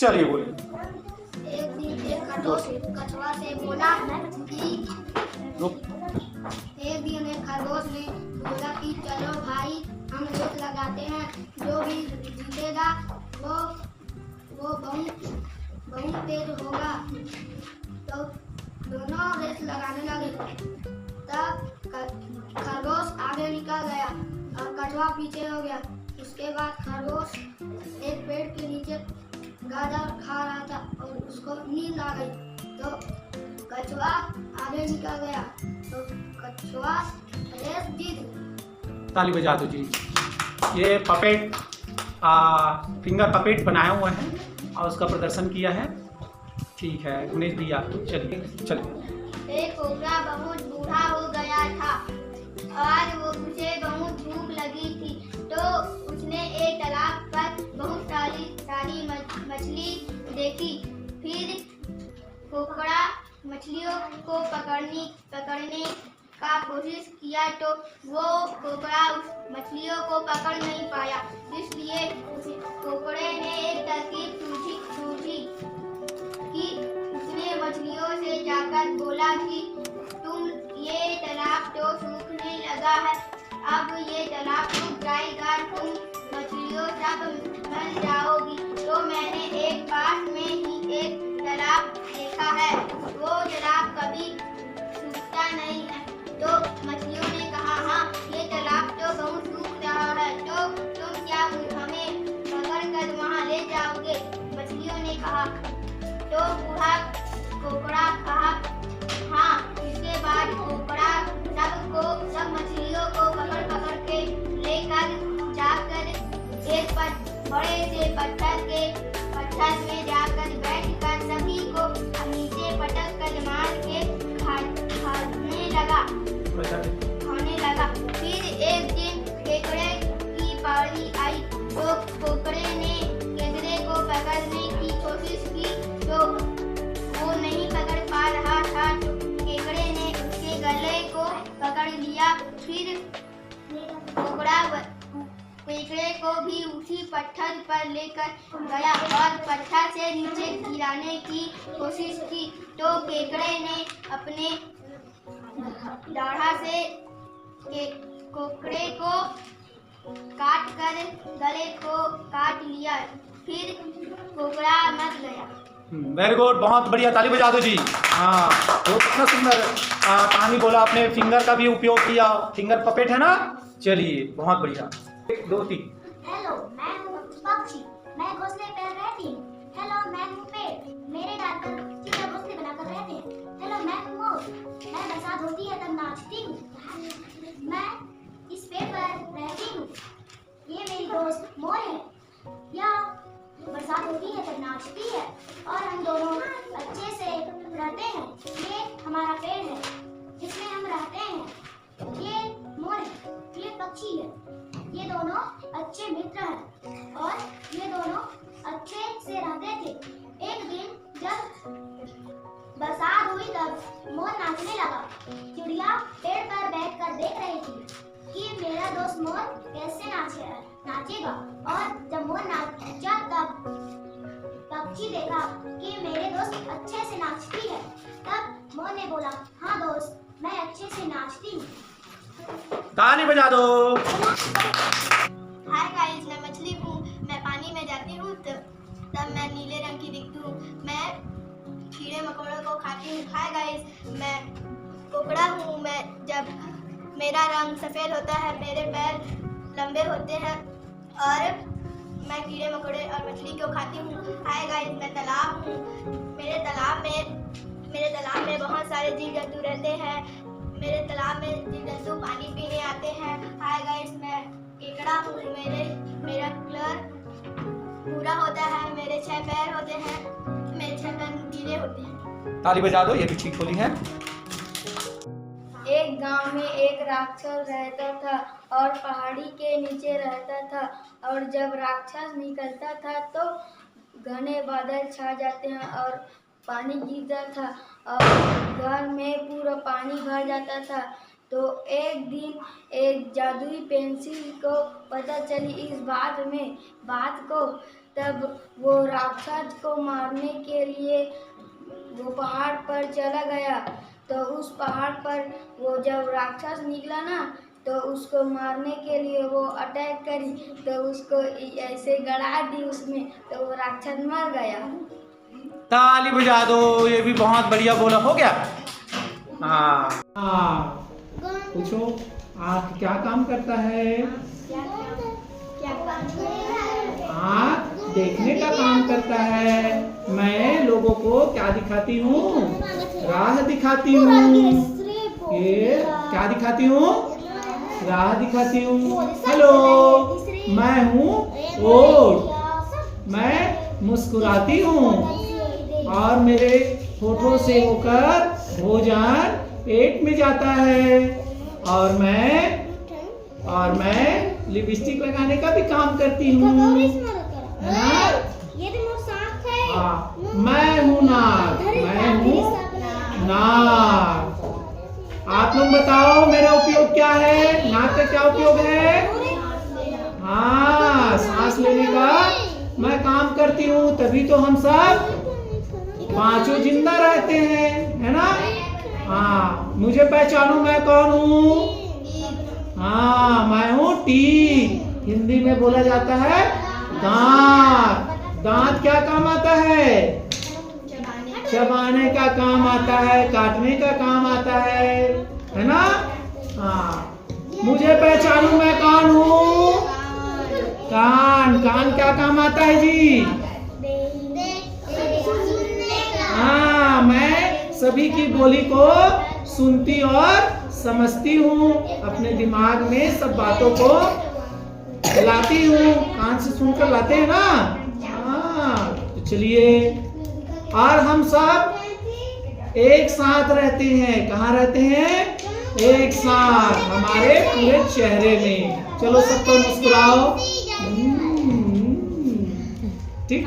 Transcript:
चलिए बोलिए। एक दिन एक खरगोश कछुआ से बोला कि एक दिन एक खरगोश ने बोला कि चलो भाई हम रेस लगाते हैं, जो भी जीतेगा वो बहुत तेज होगा। तो दोनों रेस लगाने लगे। तब खरगोश आगे निकल गया और कछुआ पीछे हो गया। उसके बाद खरगोश एक पेड़ के नीचे गाजर खा रहा था और उसको नींद आ गई। तो कछुआ आगे निकल गया तो कछुआ रेस जीत। ताली बजा दो जी। ये पपेट फिंगर पपेट बनाया हुआ है और उसका प्रदर्शन किया है। ठीक है गणेश भैया, चलिए। एक कोबरा बहुत बूढ़ा हो गया था और उसे बहुत भूख लगी थी। तो उसने एक तालाब पर बहुत सारी मछली देखी। फिर कोबरा मछलियों को पकड़ने का कोशिश किया तो वो कोबरा उस मछलियों को पकड़ नहीं पाया। इसलिए कोबरे ने एक तरकीब सूझी कि उसने मछलियों से जाकर बोला कि तुम ये तालाब तो सूखने लगा है, अब ये तालाब सूख जाएगा, तुम मछलियों सब मर जाओगी। तो मैंने एक पास में ही एक तालाब देखा है, वो तालाब कभी सूखता नहीं है। तो मछलियों ने कहा हाँ ये तालाब तो बहुत सूख रहा है, तो तुम क्या हमें पकड़कर वहाँ ले जाओगे? मछलियों ने कहा। तो बूढ़ा कोबरा कहा हाँ। इसके बाद कोबरा सब मछलियों को पकड़ के लेकर जाकर एक बड़े से पत्थर में जाकर बैठकर सभी को नीचे पटक कर मार के खाने लगा। फिर एक दिन केकड़े की बारी आई तो कोकड़े ने केकड़े को पकड़ने की कोशिश की तो वो नहीं पकड़ पा रहा था। तो केकड़े ने उसके गले को पकड़ लिया। फिर कोकड़ा केकड़े को भी उसी पत्थर पर लेकर गया और पत्थर से नीचे गिराने की कोशिश की। तो केकड़े ने अपने दाढ़ा से कोकड़े को काट कर गले को काट लिया। फिर कोकड़ा मर गया। वेरी गुड, बहुत बढ़िया, ताली बजा दो जी। हाँ बहुत अच्छा सुंदर कहानी बोला आपने। फिंगर का भी उपयोग किया, फिंगर पपेट है ना। चलिए बहुत बढ़िया। 1 2 3। हेलो मैं हूँ पक्षी, मैं घोंसले पर रहती हूँ। हेलो मैं हूँ पेड़, मेरे डाल पर चिड़िया घोंसले बनाकर रहते हैं। हेलो मैं हूँ मोर, मैं बरसात होती है तब नाचती हूँ। मैं इस पेड़ पर रहती हूँ, ये मेरी दोस्त मोर है। यह बरसात होती है तब नाचती है और हम दोनों अच्छे से रहते हैं। ये हमारा पेड़ है जिसमें हम रहते हैं। ये मोर है, ये पक्षी है। ये दोनों अच्छे मित्र हैं और ये दोनों अच्छे से रहते थे। एक दिन जब बरसात हुई तब मोर नाचने लगा। चिड़िया पेड़ पर बैठकर देख रही थी कि मेरा दोस्त मोर कैसे नाचेगा। और जब मोर नाचा तब पक्षी देखा कि मेरे दोस्त अच्छे से नाचती है। तब मोर ने बोला हाँ दोस्त मैं अच्छे से नाचती हूँ। ताली बजा दो। हाय गाइस, मैं मछली हूँ, मैं पानी में जाती हूँ तब मैं नीले रंग की दिखती हूँ। मैं कीड़े मकोड़ों को खाती हूँ। हाय गाइस, मैं कोकड़ा हूँ, मैं जब मेरा रंग सफ़ेद होता है, मेरे पैर लंबे होते हैं और मैं कीड़े मकोड़े और मछली को खाती हूँ। हाय गाइस, मैं तालाब हूँ, मेरे तालाब में बहुत सारे जीव जंतु रहते हैं। मेरे तालाब में जीव जंतु पानी पीने आते हैं। हाय गाइस, मैं केकड़ा हूँ, मेरा कलर भूरा होता है, मेरे 6 पैर होते हैं, मेरे 6 पैर नीले होते हैं। ताली बजा दो, ये भी ठीक बोली है। एक गांव में एक राक्षस रहता था और पहाड़ी के नीचे रहता था। और जब राक्षस निकलता था तो घने बादल छा जाते हैं और पानी गिरता था और घर में पूरा पानी भर जाता था। तो एक दिन एक जादुई पेंसिल को पता चली इस बात को तब वो राक्षस को मारने के लिए वो पहाड़ पर चला गया। तो उस पहाड़ पर वो जब राक्षस निकला ना, तो उसको मारने के लिए वो अटैक करी, तो उसको ऐसे गड़ा दी उसमें, तो वो राक्षस मर गया। ताली बजा दो, ये भी बहुत बढ़िया बोला। हो गया। हाँ हाँ, पूछो आँख क्या काम करता है? आँख देखने का काम करता है। मैं लोगों को क्या दिखाती हूँ? राह दिखाती हूँ। ये क्या दिखाती हूँ? राह दिखाती हूँ। हेलो, मैं हूँ ओट। मैं मुस्कुराती हूँ और मेरे होठों से होकर भोजन पेट में जाता है। और मैं लिपस्टिक लगाने का भी काम करती हूँ। मैं हूँ नाक। मैं हूँ नाक। आप लोग बताओ मेरा उपयोग क्या है? नाक का क्या उपयोग है? हाँ, सांस लेने का मैं काम करती हूँ, तभी तो हम सब पांचों जिंदा रहते हैं, है ना? हाँ, मुझे पहचानो मैं कौन हूँ? हाँ, मैं हूँ टीथ। हिंदी में बोला जाता है दांत। दांत क्या काम आता है? चबाने का काम आता है, काटने का काम आता है ना? हाँ, मुझे पहचानो मैं कौन हूँ? कान। कान क्या काम आता है जी? हाँ, मैं सभी की बोली को सुनती और समझती हूँ, अपने दिमाग में सब बातों को लाती हूँ। कान से सुनकर लाते हैं ना? हाँ, तो चलिए, और हम सब एक साथ रहते हैं। कहाँ रहते हैं? एक साथ, हमारे पूरे चेहरे में। चलो सबको मुस्कुराओ। ठीक।